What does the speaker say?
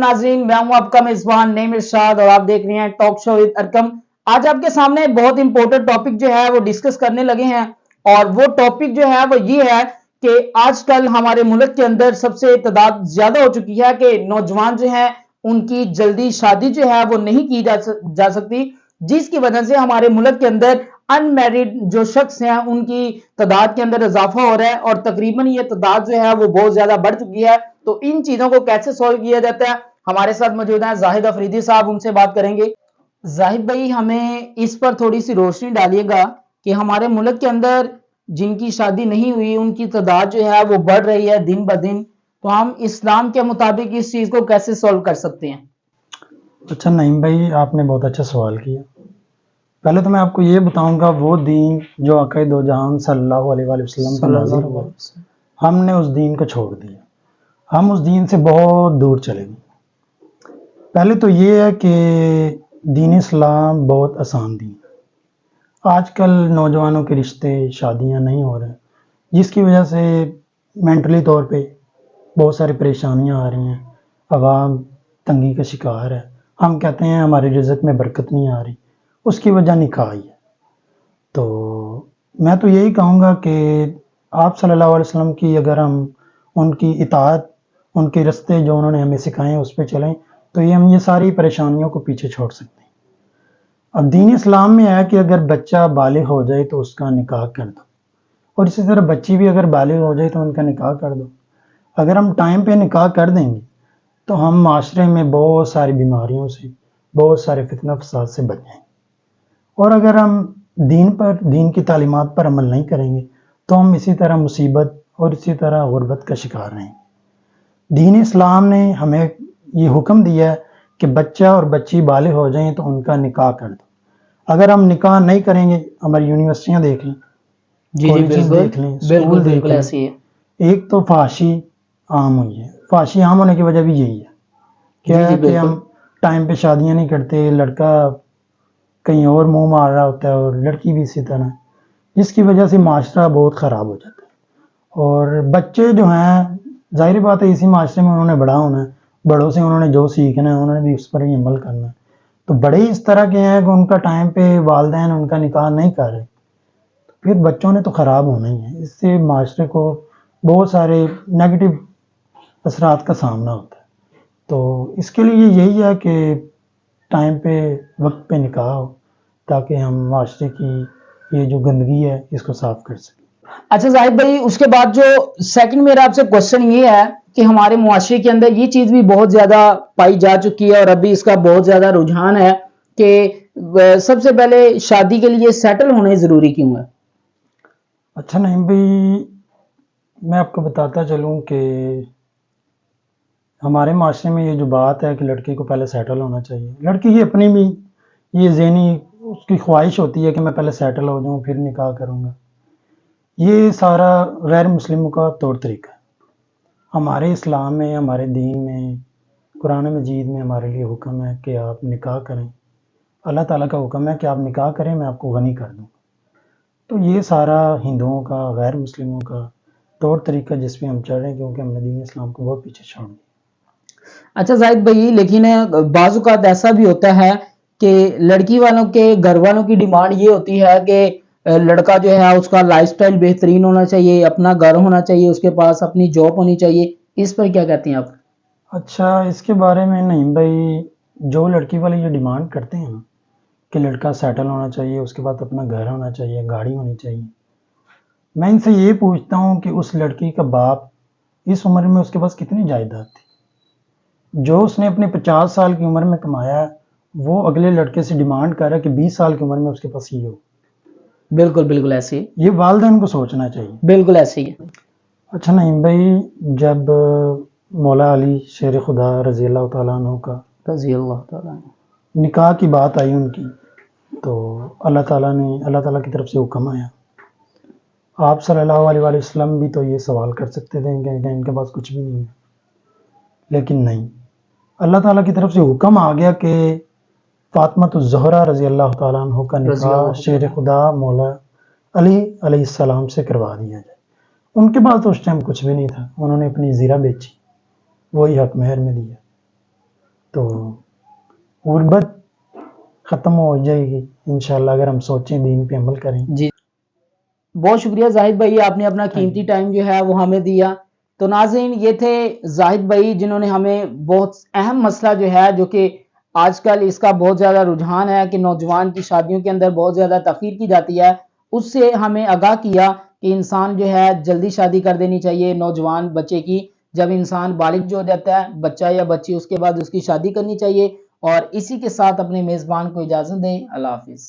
नाजरीन, मैं हूं आपका मेजबान नेम इरशाद और आप देख रहे हैं टॉक शो विद अरकम। आज आपके सामने बहुत इंपॉर्टेंट टॉपिक जो है वो डिस्कस करने लगे हैं और वो टॉपिक जो है वो ये है कि आजकल हमारे मुल्क के अंदर सबसे तादाद ज्यादा हो चुकी है कि नौजवान जो है उनकी जल्दी शादी जो है वो नहीं की जा सकती, जिसकी वजह से हमारे मुल्क के अंदर अनमैरिड जो शख्स हैं उनकी तादाद के अंदर इजाफा हो रहा है और तकरीबन ये तादाद जो है वो बहुत ज्यादा बढ़ चुकी है। तो इन चीजों को कैसे सॉल्व किया जाता है, हमारे साथ मौजूद हैं जाहिद अफरीदी साहब, उनसे बात करेंगे। जाहिद भाई, हमें इस पर थोड़ी सी रोशनी डालिएगा कि हमारे मुल्क के अंदर जिनकी शादी नहीं हुई उनकी तादाद जो है वो बढ़ रही है दिन ब दिन, तो हम इस्लाम के मुताबिक इस चीज को कैसे सॉल्व कर सकते हैं? अच्छा नईम भाई, आपने बहुत अच्छा सवाल किया। पहले तो मैं आपको ये बताऊंगा वो दीन जो आक़ा दो जहान सल्लल्लाहु अलैहि वसल्लम पर नाज़िल हुआ, हमने उस दीन को छोड़ दिया, हम उस दीन से बहुत दूर चले गए। पहले तो ये है कि दीन इस्लाम बहुत आसान दीन। आजकल नौजवानों के रिश्ते शादियां नहीं हो रहे, जिसकी वजह से मेंटली तौर पे बहुत सारी परेशानियां आ रही हैं, अवाम तंगी का शिकार है। हम कहते हैं हमारे रिज़्क में बरकत नहीं आ रही, उसकी वजह निकाह ही है। तो मैं तो यही कहूँगा कि आप सल्लल्लाहु अलैहि वसल्लम की अगर हम उनकी इताअत, उनके रास्ते जो उन्होंने हमें सिखाए हैं उस पर चलें तो हम ये सारी परेशानियों को पीछे छोड़ सकते हैं। अब दीन इस्लाम में है कि अगर बच्चा बालिग हो जाए तो उसका निकाह कर दो, और इसी तरह बच्ची भी अगर बालिग हो जाए तो उनका निकाह कर दो। अगर हम टाइम पे निकाह कर देंगे तो हम माशरे में बहुत सारी बीमारियों से, बहुत सारे फितना फसाद से बच जाएंगे। और अगर हम दीन की तालीमात पर अमल नहीं करेंगे तो हम इसी तरह मुसीबत और इसी तरह गुर्बत का शिकार रहेंगे। दीन इस्लाम ने हमें ये हुक्म दिया है कि बच्चा और बच्ची बालिग हो जाएं तो उनका निकाह कर दो। अगर हम निकाह नहीं करेंगे, हमारी यूनिवर्सिटियां देख लें, कॉलेजेस देख लें, स्कूल देख लें, ऐसी है। एक तो फाशी आम हुई है। फाशी आम होने की वजह भी यही है क्या कि हम टाइम पे शादियां नहीं करते, लड़का कहीं और मुंह मार रहा होता है और लड़की भी इसी तरह, जिसकी वजह से माशरा बहुत ख़राब हो जाता है। और बच्चे जो हैं, जाहिर बात है इसी माशरे में उन्होंने बड़ा होना है, बड़ों से उन्होंने जो सीखना है उन्होंने भी उस पर ही अमल करना है। तो बड़े ही इस तरह के हैं कि उनका टाइम पे वालिदैन उनका निकाह नहीं कर रहे, तो फिर बच्चों ने तो ख़राब होना ही है। इससे माशरे को बहुत सारे नेगेटिव असरात का सामना होता है। तो इसके लिए यही है कि टाइम पे वक्त पे निकाह हो, ताकि हम माशरे की ये जो गंदगी है इसको साफ कर सकें। अच्छा जाहिद भाई, उसके बाद जो सेकंड मेरा आपसे क्वेश्चन ये है कि हमारे मुआशरे के अंदर ये चीज भी बहुत ज्यादा पाई जा चुकी है और अभी इसका बहुत ज्यादा रुझान है कि सबसे पहले शादी के लिए सेटल होने जरूरी क्यों है? अच्छा नहीं भाई, मैं आपको बताता चलूं कि हमारे माशरे में ये जो बात है कि लड़की को पहले सेटल होना चाहिए, लड़की की अपनी भी ये ज़हनी उसकी ख्वाहिश होती है कि मैं पहले सेटल हो जाऊं फिर निकाह करूंगा। ये सारा गैर मुस्लिमों का तौर तरीका है। हमारे इस्लाम में, हमारे दीन में, कुरान मजीद में हमारे लिए हुक्म है कि आप निकाह करें। अल्लाह ताला का हुक्म है कि आप निकाह करें, मैं आपको गनी कर दूँ। तो ये सारा हिंदुओं का, गैर मुस्लिमों का तौर तरीका जिस पे हम चल रहे हैं, क्योंकि हमने दीन इस्लाम को बहुत पीछे छोड़ दिया। अच्छा जाहिद भाई, लेकिन बाज़ औक़ात ऐसा भी होता है कि लड़की वालों के घर वालों की डिमांड ये होती है कि लड़का जो है उसका लाइफस्टाइल बेहतरीन होना चाहिए, अपना घर होना चाहिए, उसके पास अपनी जॉब होनी चाहिए। इस पर क्या कहते हैं आप? अच्छा, इसके बारे में नहीं भाई, जो लड़की वाले ये डिमांड करते हैं ना कि लड़का सेटल होना चाहिए, उसके बाद अपना घर होना चाहिए, गाड़ी होनी चाहिए, मैं इनसे ये पूछता हूँ कि उस लड़की का बाप इस उम्र में उसके पास कितनी जायदाद थी? जो उसने अपने 50 साल की उम्र में कमाया है, वो अगले लड़के से डिमांड कर रहा है कि 20 साल की उम्र में उसके पास ये हो। बिल्कुल बिल्कुल ऐसे ही, ये वालिदैन को सोचना चाहिए। बिल्कुल ऐसे ही। अच्छा नहीं भाई, जब मौला अली शेर खुदा रजी अल्लाह तआला अन्हु का निकाह की बात आई उनकी, तो अल्लाह ताला की तरफ से हुक्म आया। आप सल्लल्लाहु अलैहि वसल्लम भी तो ये सवाल कर सकते थे कि इनके पास कुछ भी नहीं है, लेकिन नहीं, अल्लाह ताला की तरफ से हुक्म आ गया कि फातिमा ज़हरा रजी अल्लाह तआला अन्हा का निकाह शेर खुदा मौला अली अलैहिस्सलाम से करवा दिया जाए। उनके पास तो उस टाइम कुछ भी नहीं था, उन्होंने अपनी ज़ीरा बेची, वही हक महर में दिया। تو غربت ختم ہو جائے گی انشاءاللہ اگر ہم سوچیں دین پہ عمل کریں. جی بہت شکریہ زاہد بھائی، آپ نے اپنا قیمتی ٹائم جو ہے وہ ہمیں دیا. تو ناظرین یہ تھے زاہد بھائی جنہوں نے ہمیں بہت اہم مسئلہ جو ہے، جو کہ آج کل اس کا بہت زیادہ رجحان ہے کہ نوجوان کی شادیوں کے اندر بہت زیادہ تاخیر کی جاتی ہے، اس سے ہمیں آگاہ کیا کہ انسان جو ہے جلدی شادی کر دینی چاہیے نوجوان بچے کی. جب انسان بالغ جو ہو جاتا ہے بچہ یا بچی، اس کے بعد اس کی شادی کرنی چاہیے. اور اسی کے ساتھ اپنے میزبان کو اجازت دیں. اللہ حافظ.